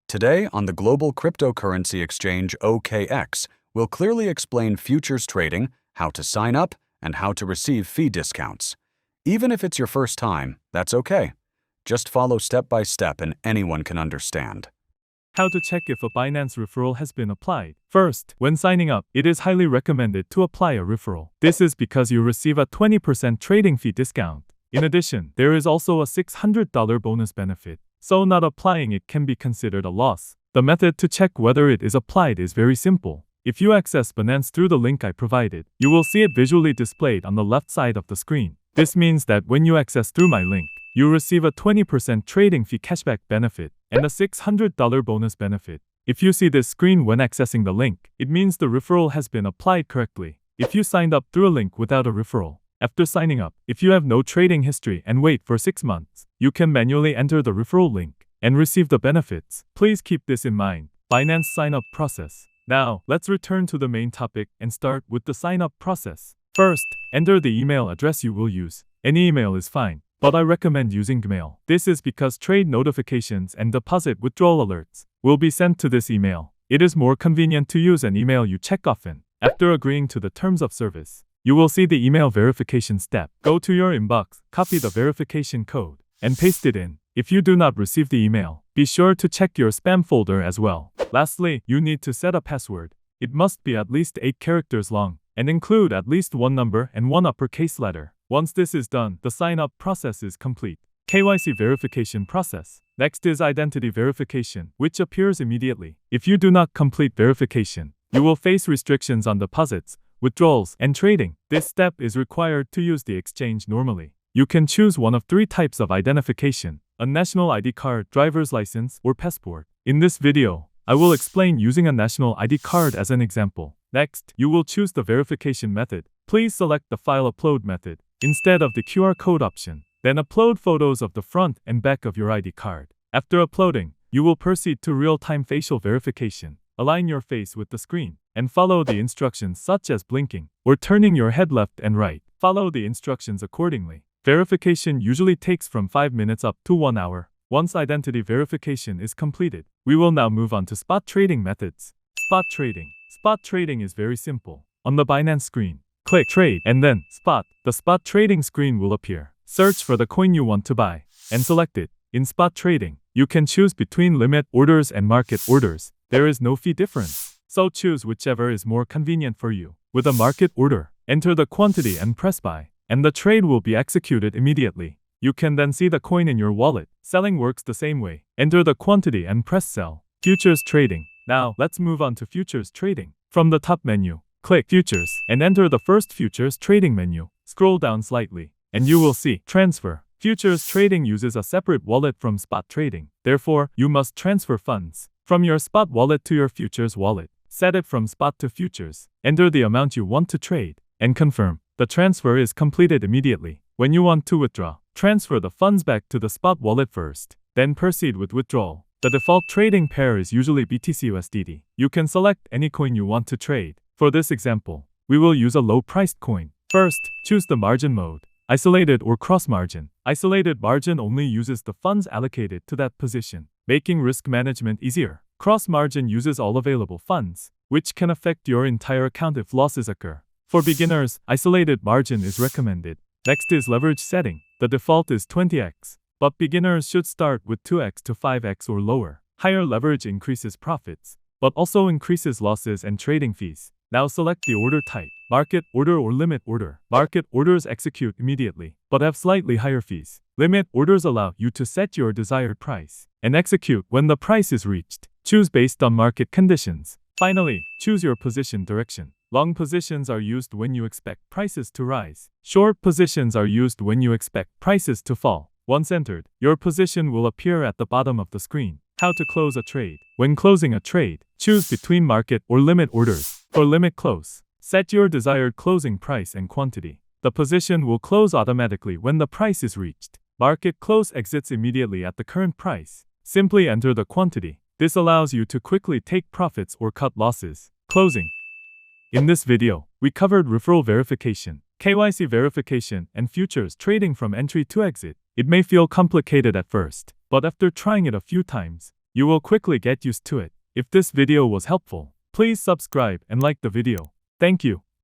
Today, on the global cryptocurrency exchange OKX, we'll clearly explain futures trading, how to sign up, and how to receive fee discounts. Even if it's your first time, that's okay. Just follow step by step and anyone can understand. How to check if a Binance referral has been applied. First, when signing up, it is highly recommended to apply a referral. This is because you receive a 20% trading fee discount. In addition, there is also a $600 bonus benefit, so not applying it can be considered a loss. The method to check whether it is applied is very simple. If you access Binance through the link I provided, you will see it visually displayed on the left side of the screen. This means that when you access through my link, you receive a 20% trading fee cashback benefit and a $600 bonus benefit. If you see this screen when accessing the link, it means the referral has been applied correctly. If you signed up through a link without a referral, after signing up, if you have no trading history and wait for 6 months, you can manually enter the referral link and receive the benefits. Please keep this in mind. Binance sign-up process. Now, let's return to the main topic and start with the sign-up process. First, enter the email address you will use. Any email is fine, but I recommend using Gmail. This is because trade notifications and deposit withdrawal alerts will be sent to this email. It is more convenient to use an email you check often. After agreeing to the terms of service, you will see the email verification step. Go to your inbox, copy the verification code, and paste it in. If you do not receive the email, be sure to check your spam folder as well. Lastly, you need to set a password. It must be at least 8 characters long and include at least one number and one uppercase letter. Once this is done, the sign-up process is complete. KYC verification process. Next is identity verification, which appears immediately. If you do not complete verification, you will face restrictions on deposits, withdrawals, and trading. This step is required to use the exchange normally. You can choose one of 3 types of identification: a national ID card, driver's license, or passport. In this video, I will explain using a national ID card as an example. Next, you will choose the verification method. Please select the file upload method instead of the QR code option. Then upload photos of the front and back of your ID card. After uploading, you will proceed to real-time facial verification. Align your face with the screen and follow the instructions such as blinking or turning your head left and right. Follow the instructions accordingly. Verification usually takes from 5 minutes up to 1 hour. Once identity verification is completed, we will now move on to spot trading methods. Spot trading. Spot trading is very simple. On the Binance screen, click Trade and then Spot. The spot trading screen will appear. Search for the coin you want to buy and select it. In spot trading, you can choose between limit orders and market orders. There is no fee difference, so choose whichever is more convenient for you. With a market order, enter the quantity and press buy, and the trade will be executed immediately. You can then see the coin in your wallet. Selling works the same way. Enter the quantity and press sell. Futures trading. Now, let's move on to futures trading. From the top menu, click Futures and enter the first futures trading menu. Scroll down slightly, and you will see Transfer. Futures trading uses a separate wallet from spot trading. Therefore, you must transfer funds from your spot wallet to your futures wallet. Set it from spot to futures. Enter the amount you want to trade and confirm. The transfer is completed immediately. When you want to withdraw, transfer the funds back to the spot wallet first, then proceed with withdrawal. The default trading pair is usually BTC USDT. You can select any coin you want to trade. For this example, we will use a low-priced coin. First, choose the margin mode. Isolated or cross margin. Isolated margin only uses the funds allocated to that position, making risk management easier. Cross margin uses all available funds, which can affect your entire account if losses occur. For beginners, isolated margin is recommended. Next is leverage setting. The default is 20x, but beginners should start with 2x to 5x or lower. Higher leverage increases profits, but also increases losses and trading fees. Now select the order type, market order or limit order. Market orders execute immediately, but have slightly higher fees. Limit orders allow you to set your desired price and execute when the price is reached. Choose based on market conditions. Finally, choose your position direction. Long positions are used when you expect prices to rise. Short positions are used when you expect prices to fall. Once entered, your position will appear at the bottom of the screen. How to close a trade. When closing a trade, choose between market or limit orders. For limit close, set your desired closing price and quantity. The position will close automatically when the price is reached. Market close exits immediately at the current price. Simply enter the quantity. This allows you to quickly take profits or cut losses. Closing. In this video, we covered referral verification, KYC verification, and futures trading from entry to exit. It may feel complicated at first, but after trying it a few times, You will quickly get used to it. If this video was helpful, please subscribe and like the video. Thank you.